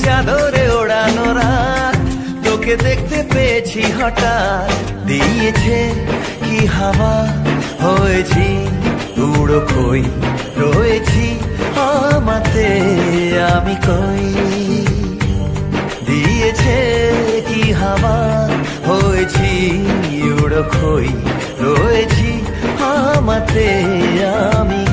চাদরে ওড়ানো রাত, তোকে দেখতে পেয়েছি হঠাৎ। দিয়েছে কি হাওয়া, হয়েছি উড়ো খই, রয়েছি আমাতে আমি কই। দিয়েছে কি হাওয়া, হয়েছি উড়ো খই, রয়েছি আমাতে আমি